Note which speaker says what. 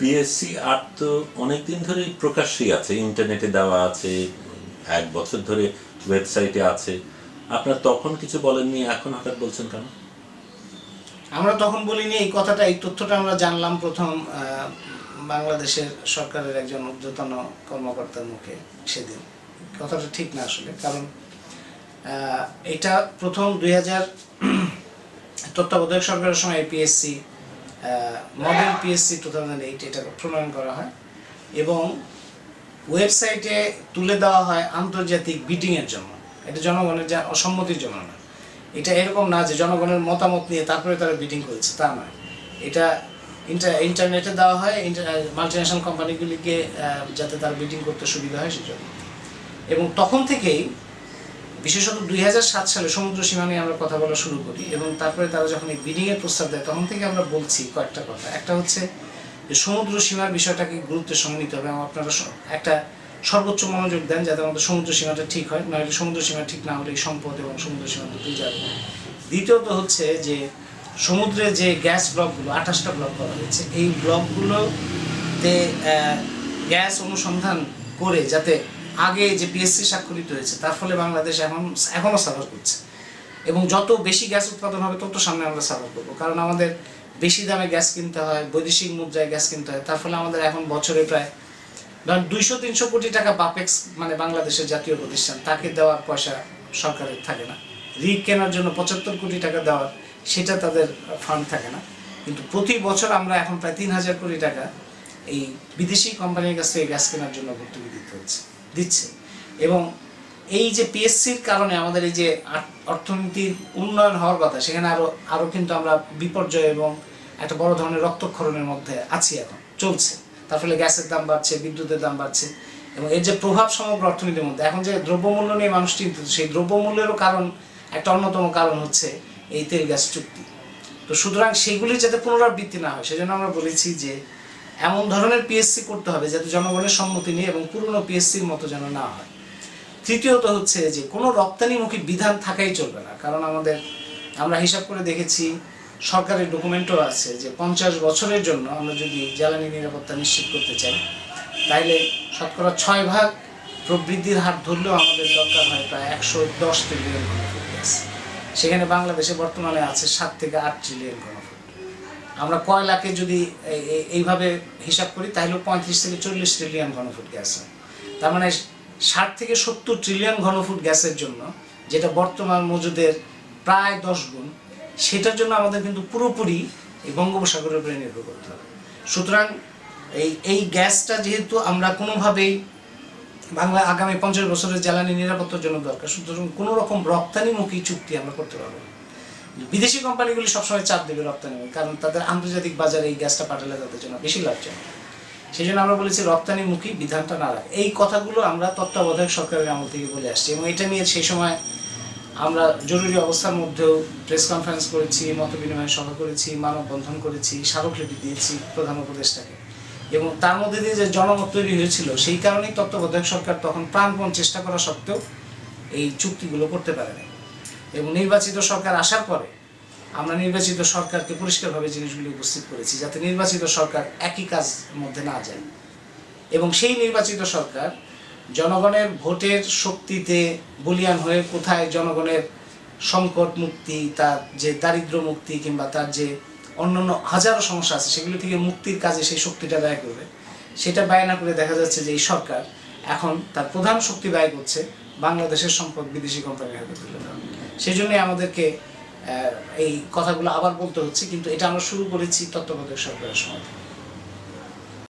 Speaker 1: PSC art তো অনেকদিন ধরেই প্রকাশ্যেই আছে, ইন্টারনেটে দেওয়া আছে, 1 বছর ধরে ওয়েবসাইটে আছে। আপনার তখন কিছু বলেননি, এখন হঠাৎ বলছেন কেন?
Speaker 2: আমরা তখন বলিনি এই কথাটা, এই তথ্যটা আমরা জানলাম প্রথম বাংলাদেশের সরকারের একজন ঊর্ধ্বতন কর্মকর্তার মুখে সেদিন। কথাটা ঠিক না আসলে, কারণ এটা প্রথম 2000 তত্ত্বাবধায়ক সরকারের সময় পিএসসি মডেল পিএসসি 2008 এটা প্রণয়ন করা হয় এবং ওয়েবসাইটে তুলে দেওয়া হয় আন্তর্জাতিক বিডিংয়ের জন্য। এটা জনগণের সম্মতির জন্য না। এটা এরকম না যে জনগণের মতামত নিয়ে তারপরে তারা বিডিং করেছে, তা নয়। এটা ইন্টারনেটে দেওয়া হয় মাল্টিন্যাশনাল কোম্পানিগুলিকে, যাতে তারা বিডিং করতে সুবিধা হয় সেজন্য। এবং তখন থেকেই বিশেষত 2007 সালে সমুদ্র সীমা নিয়ে আমরা কথা বলা শুরু করি এবং তারপরে তারা যখন এই বিডিংয়ের প্রস্তাব দেয় তখন থেকে আমরা বলছি কয়েকটা কথা। একটা হচ্ছে যে সমুদ্র সীমার বিষয়টাকে গুরুত্বের সঙ্গে নিতে হবে এবং আপনারা একটা সর্বোচ্চ মনোযোগ দেন যাতে আমাদের সমুদ্র সীমাটা ঠিক হয়, নইলে সমুদ্র সীমা ঠিক না হলে এই সম্পদ এবং সমুদ্র সীমা দুটোই যাবে। দ্বিতীয়ত হচ্ছে যে সমুদ্রে যে গ্যাস ব্লকগুলো 28টা ব্লক করা হয়েছে, এই ব্লকগুলোতে গ্যাস অনুসন্ধান করে যাতে আগে যে পিএসসি স্বাক্ষরিত হয়েছে তার ফলে বাংলাদেশ এখনও সাফার করছে এবং যত বেশি গ্যাস উৎপাদন হবে তত সামনে আমরা সাফার করবো। কারণ আমাদের বেশি দামে গ্যাস কিনতে হয়, বৈদেশিক মুদ্রায় গ্যাস কিনতে হয়, তার ফলে আমাদের এখন বছরে প্রায় 200-300 কোটি টাকা বাপেক্স মানে বাংলাদেশের জাতীয় প্রতিষ্ঠান তাকে দেওয়ার পয়সা সরকারের থাকে না। রিগ কেনার জন্য 75 কোটি টাকা দেওয়ার সেটা তাদের ফান্ড থাকে না। কিন্তু প্রতি বছর আমরা এখন প্রায় 3000 কোটি টাকা এই বিদেশি কোম্পানির কাছ থেকে গ্যাস কেনার জন্য ভর্তুকি দিচ্ছে। এবং এই যে পিএসসির কারণে আমাদের এই যে অর্থনীতির উন্নয়ন হওয়ার কথা, সেখানে আরও কিন্তু আমরা বিপর্যয় এবং একটা বড় ধরনের রক্তক্ষরণের মধ্যে আছি, এখন চলছে। তার ফলে গ্যাসের দাম বাড়ছে, বিদ্যুতের দাম বাড়ছে এবং এর যে প্রভাব সমগ্র অর্থনীতির মধ্যে, এখন যে দ্রব্যমূল্য নিয়ে মানুষ চিন্তিত, সেই দ্রব্যমূল্যেরও কারণ একটা অন্যতম কারণ হচ্ছে এই তেল গ্যাস চুক্তি। তো সুতরাং সেগুলি যাতে পুনরাবৃত্তি না হয় সেজন্য আমরা বলেছি যে এমন ধরনের পিএসসি করতে হবে যাতে জনগণের সম্মতি নিয়ে এবং পুরনো পিএসসির মতো যেন না হয়। তৃতীয়ত হচ্ছে যে কোনো রপ্তানিমুখী বিধান থাকাই চলবে না, কারণ আমরা হিসাব করে দেখেছি, সরকারের ডকুমেন্টও আছে যে 50 বছরের জন্য আমরা যদি জ্বালানি নিরাপত্তা নিশ্চিত করতে চাই তাহলে শতকরা 6 ভাগ প্রবৃদ্ধির হার ধরলেও আমাদের দরকার হয় প্রায় 110 ট্রিলিয়ন ঘনফুট গ্যাস। সেখানে বাংলাদেশে বর্তমানে আছে 7 থেকে 8 ট্রিলিয়ন ঘনফুট। আমরা কয়লাকে যদি এইভাবে হিসাব করি তাহলে 35 থেকে 40 ট্রিলিয়ন ঘনফুট গ্যাস হয়। তার মানে 60 থেকে 70 ট্রিলিয়ন ঘনফুট গ্যাসের জন্য, যেটা বর্তমান মজুদের প্রায় 10 গুণ, সেটার জন্য আমাদের কিন্তু পুরোপুরি এই বঙ্গোপসাগরের উপরে নির্ভর করতে হবে। সুতরাং এই গ্যাসটা যেহেতু আমরা কোনোভাবেই বাংলা আগামী 50 বছরের জ্বালানি নিরাপত্তার জন্য দরকার, সুতরাং কোনো রকম রপ্তানিমুখী চুক্তি আমরা করতে পারবো না। বিদেশি কোম্পানিগুলি সবসময় চাপ দেবে রপ্তানিমুখী, কারণ তাদের আন্তর্জাতিক বাজারে এই গ্যাসটা পাঠালে তাদের জন্য বেশি লাভজনক। সেই জন্য আমরা বলেছি রপ্তানিমুখী বিধানটা না রাখে। এই কথাগুলো আমরা তত্ত্বাবধায়ক সরকারের আমল থেকে বলে আসছি এবং এটা নিয়ে সেই সময় আমরা জরুরি অবস্থার মধ্যেও প্রেস কনফারেন্স করেছি, মত বিনিময় সভা করেছি, মানববন্ধন করেছি, স্মারকলিপি দিয়েছি প্রধান উপদেষ্টাকে। এবং তার মধ্যে দিয়ে যে জনমত তৈরি হয়েছিল সেই কারণেই তত্ত্বাবধায়ক সরকার তখন প্রাণপণ চেষ্টা করা সত্ত্বেও এই চুক্তিগুলো করতে পারেনি। এবং নির্বাচিত সরকার আসার পরে আমরা নির্বাচিত সরকারকে পরিষ্কারভাবে জিনিসগুলি উপস্থিত করেছি যাতে নির্বাচিত সরকার একই কাজ মধ্যে না যায় এবং সেই নির্বাচিত সরকার জনগণের ভোটের শক্তিতে বলিয়ান হয়ে কোথায় জনগণের সংকট মুক্তি, তার যে দারিদ্র মুক্তি কিংবা তার যে অন্যান্য হাজারো সমস্যা আছে সেগুলি থেকে মুক্তির কাজে সেই শক্তিটা ব্যয় করবে, সেটা ব্যয় না করে দেখা যাচ্ছে যে এই সরকার এখন তার প্রধান শক্তি ব্যয় করছে বাংলাদেশের সম্পদ বিদেশি কোম্পানির হাতে তুলে দেওয়া। সেই জন্যই আমাদেরকে এই কথাগুলো আবার বলতে হচ্ছে, কিন্তু এটা আমরা শুরু করেছি তত্ত্বাবধায়ক সরকারের সময়।